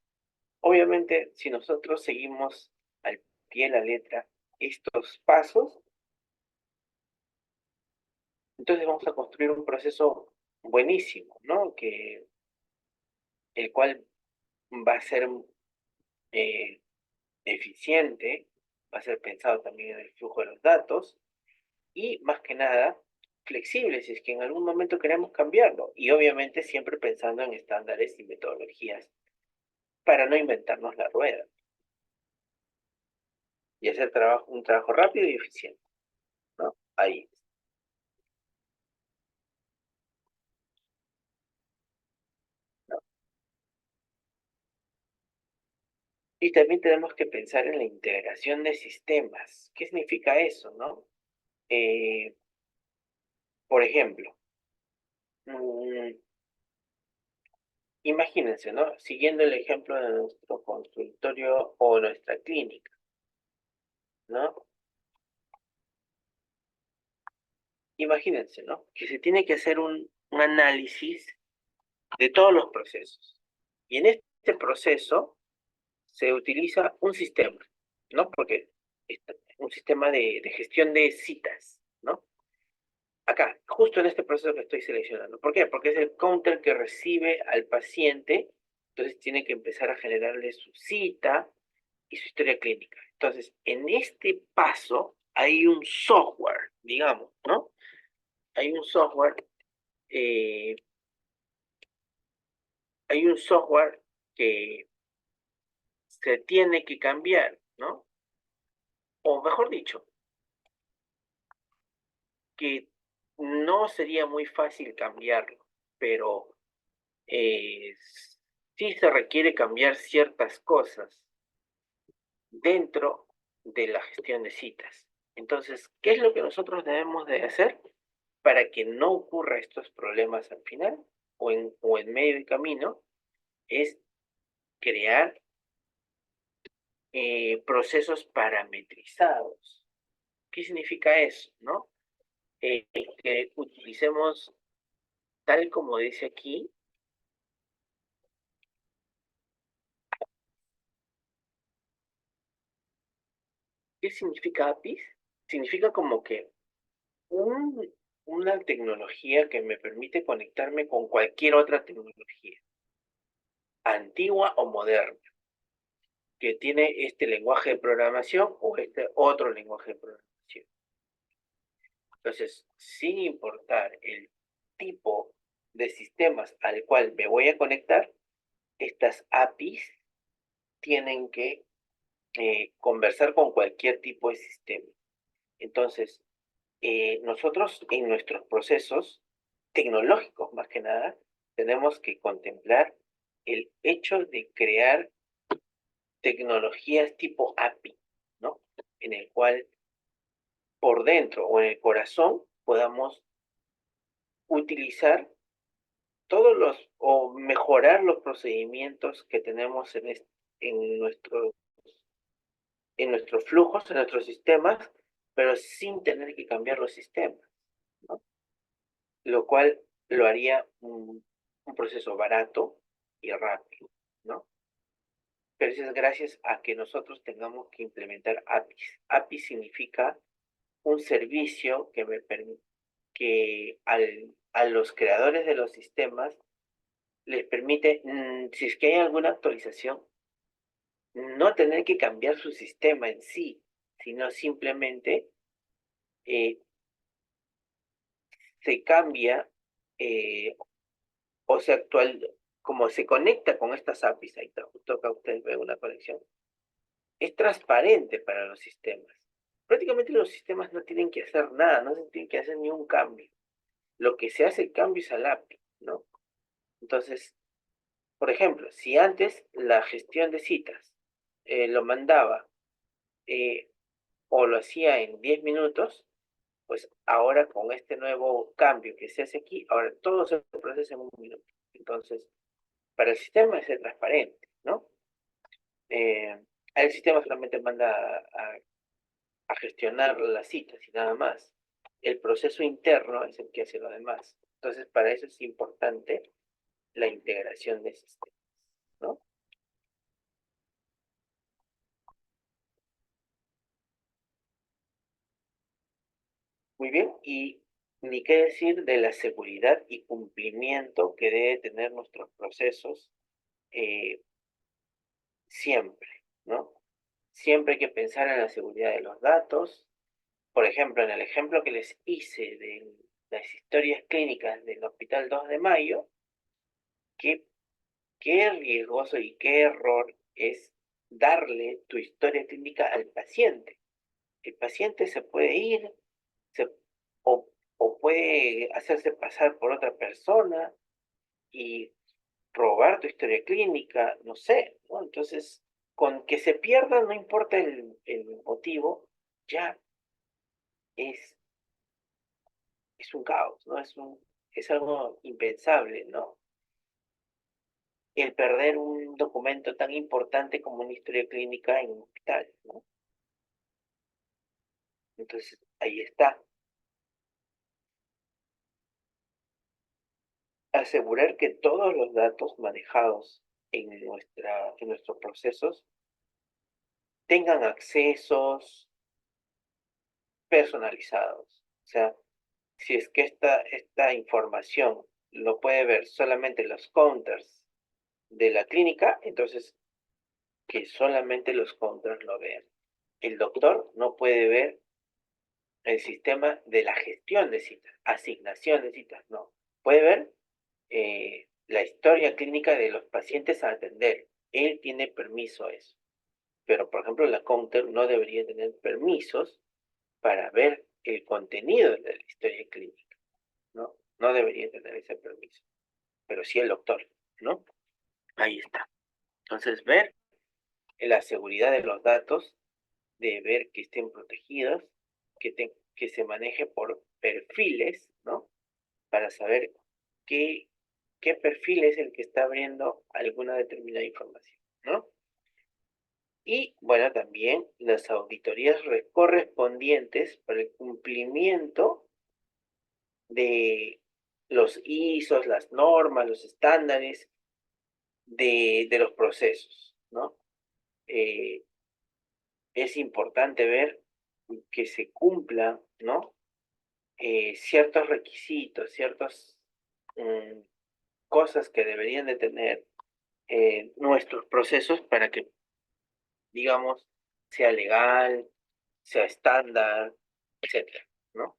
Obviamente, si nosotros seguimos al pie de la letra estos pasos, entonces vamos a construir un proceso buenísimo, ¿no? El cual va a ser eficiente, va a ser pensado también en el flujo de los datos y, más que nada, flexible si es que en algún momento queremos cambiarlo. Y obviamente siempre pensando en estándares y metodologías para no inventarnos la rueda y hacer un trabajo rápido y eficiente, ¿no? Ahí. Y también tenemos que pensar en la integración de sistemas. ¿Qué significa eso, no? Por ejemplo, Imagínense, ¿no? Siguiendo el ejemplo de nuestro consultorio o nuestra clínica, ¿no? Imagínense, ¿no? Que se tiene que hacer un análisis de todos los procesos. Y en este proceso se utiliza un sistema, ¿no? Porque es un sistema de gestión de citas, ¿no? Acá, justo en este proceso que estoy seleccionando. ¿Por qué? Porque es el counter que recibe al paciente, entonces tiene que empezar a generarle su cita y su historia clínica. Entonces, en este paso hay un software, digamos, ¿no? Hay un software, eh, que se tiene que cambiar, ¿no? O mejor dicho, que no sería muy fácil cambiarlo, pero eh, sí se requiere cambiar ciertas cosas dentro de la gestión de citas. Entonces, ¿qué es lo que nosotros debemos de hacer para que no ocurra estos problemas al final o en medio del camino? Es crear procesos parametrizados. ¿Qué significa eso, no? Que utilicemos, tal como dice aquí, ¿qué significa APIs? Significa como que una tecnología que me permite conectarme con cualquier otra tecnología, antigua o moderna, que tiene este lenguaje de programación o este otro lenguaje de programación. Entonces, sin importar el tipo de sistemas al cual me voy a conectar, estas APIs tienen que conversar con cualquier tipo de sistema. Entonces, nosotros en nuestros procesos tecnológicos, más que nada, tenemos que contemplar el hecho de crear tecnologías tipo API, ¿no? En el cual por dentro o en el corazón podamos utilizar todos o mejorar los procedimientos que tenemos en nuestros flujos, en nuestros sistemas, pero sin tener que cambiar los sistemas, ¿no? Lo cual lo haría un proceso barato y rápido, ¿no? Pero eso es gracias a que nosotros tengamos que implementar APIs. API significa un servicio que me permite que a los creadores de los sistemas les permite, si es que hay alguna actualización, no tener que cambiar su sistema en sí, sino simplemente eh, se cambia o se como se conecta con estas APIs, ahí está, justo acá ustedes ven una conexión, es transparente para los sistemas. Prácticamente los sistemas no tienen que hacer nada, no se tienen que hacer ni un cambio. Lo que se hace el cambio es al API, ¿no? Entonces, por ejemplo, si antes la gestión de citas lo mandaba o lo hacía en 10 minutos, pues ahora con este nuevo cambio que se hace aquí, ahora todo se procesa en un minuto. Entonces, para el sistema es ser transparente, ¿no? El sistema solamente manda a gestionar las citas y nada más. El proceso interno es el que hace lo demás. Entonces, para eso es importante la integración de sistemas, ¿no? Muy bien, y ni qué decir de la seguridad y cumplimiento que debe tener nuestros procesos siempre, ¿no? Siempre hay que pensar en la seguridad de los datos. Por ejemplo, en el ejemplo que les hice de las historias clínicas del Hospital 2 de Mayo, qué riesgoso y qué error es darle tu historia clínica al paciente. El paciente se puede ir se, o, o puede hacerse pasar por otra persona y robar tu historia clínica, no sé, ¿no? Entonces, con que se pierda, no importa el motivo, ya es, es un caos, ¿no? Es algo impensable, ¿no? el perder un documento tan importante como una historia clínica en un hospital, ¿no? Entonces, ahí está. Asegurar que todos los datos manejados en nuestros procesos tengan accesos personalizados. O sea, si es que esta información lo puede ver solamente los counters de la clínica, entonces que solamente los counters lo vean. El doctor no puede ver el sistema de la gestión de citas, asignación de citas, no. Puede ver la historia clínica de los pacientes a atender. Él tiene permiso a eso. Pero, por ejemplo, la counter no debería tener permisos para ver el contenido de la historia clínica, ¿no? No debería tener ese permiso. Pero sí el doctor, ¿no? Ahí está. Entonces, ver la seguridad de los datos, de ver que estén protegidos, que se maneje por perfiles, ¿no? Para saber qué perfil es el que está abriendo alguna determinada información, ¿no? Y, bueno, también las auditorías correspondientes para el cumplimiento de los ISOs, las normas, los estándares de los procesos, ¿no? Es importante ver que se cumplan, ¿no? Ciertos requisitos, ciertas cosas que deberían de tener nuestros procesos para que, digamos, sea legal, sea estándar, etcétera, ¿no?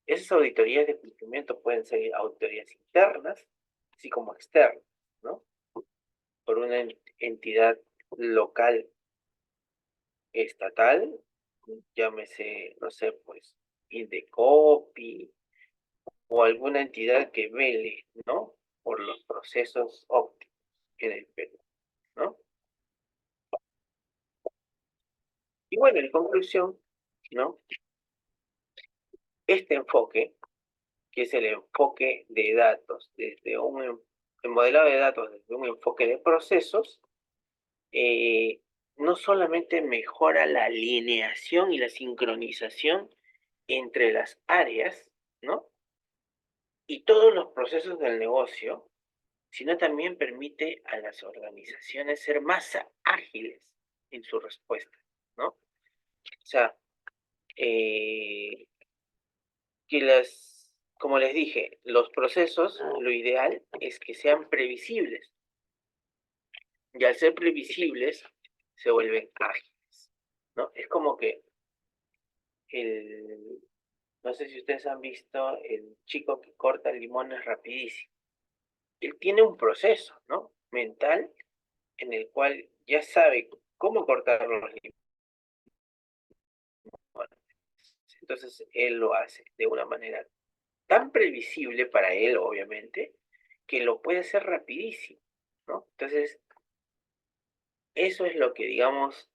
Esas auditorías de cumplimiento pueden ser auditorías internas, así como externas, ¿no? Por una entidad local estatal, llámese, no sé, pues, Indecopi, o alguna entidad que vele, ¿no? Por los procesos óptimos en el Perú, ¿no? Y bueno, en conclusión, ¿no? Este enfoque, que es el enfoque de datos, desde el modelado de datos desde un enfoque de procesos, no solamente mejora la alineación y la sincronización entre las áreas, ¿no? Y todos los procesos del negocio, sino también permite a las organizaciones ser más ágiles en su respuesta, ¿no? O sea, como les dije, los procesos, lo ideal es que sean previsibles. Y al ser previsibles, se vuelven ágiles, ¿no? Es como que no sé si ustedes han visto el chico que corta limones rapidísimo. Él tiene un proceso, ¿no? Mental en el cual ya sabe cómo cortar los limones. Entonces él lo hace de una manera tan previsible para él, obviamente, que lo puede hacer rapidísimo, ¿no? Entonces, eso es lo que, digamos,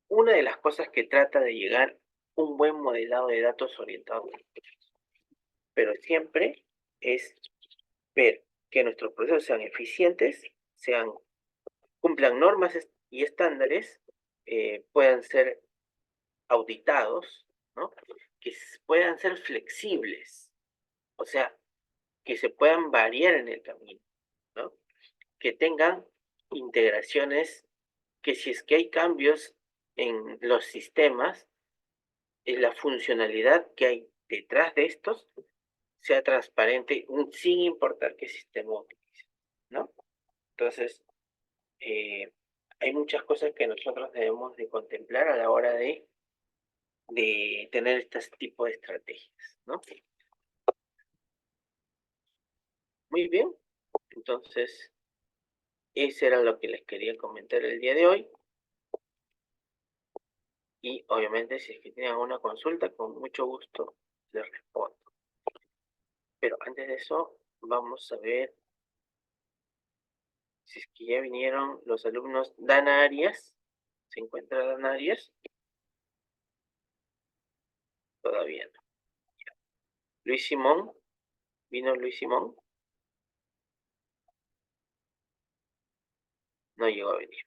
una de las cosas que trata de llegar un buen modelado de datos orientado a los procesos. Pero siempre es ver que nuestros procesos sean eficientes, cumplan normas y estándares, puedan ser auditados, ¿no? Que puedan ser flexibles, o sea, que se puedan variar en el camino, ¿no? Que tengan integraciones, que si es que hay cambios en los sistemas, la funcionalidad que hay detrás de estos sea transparente sin importar qué sistema utilice, ¿no? Entonces, hay muchas cosas que nosotros debemos de contemplar a la hora de tener este tipo de estrategias, ¿no? Muy bien, entonces, eso era lo que les quería comentar el día de hoy. Y obviamente, si es que tienen alguna consulta, con mucho gusto les respondo. Pero antes de eso, vamos a ver si es que ya vinieron los alumnos. Dana Arias, ¿se encuentra Dana Arias? Todavía no. Luis Simón, ¿vino Luis Simón? No llegó a venir.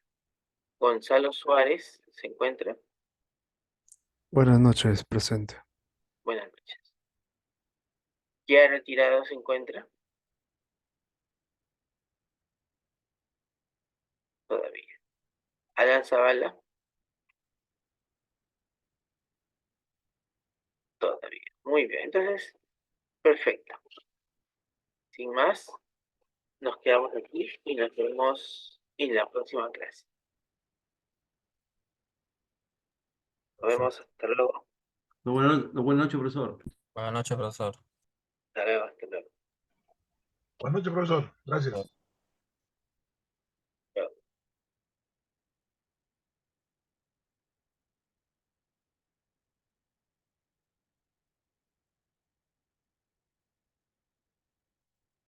Gonzalo Suárez se encuentra. Buenas noches, presente. Buenas noches. Kiara Tirado se encuentra. Todavía. Alan Zavala. Todavía. Muy bien, entonces, perfecto. Sin más, nos quedamos aquí y nos vemos en la próxima clase. Nos vemos, hasta luego. Buenas noches, profesor. Buenas noches, profesor. Hasta luego, hasta luego. Buenas noches, profesor. Gracias.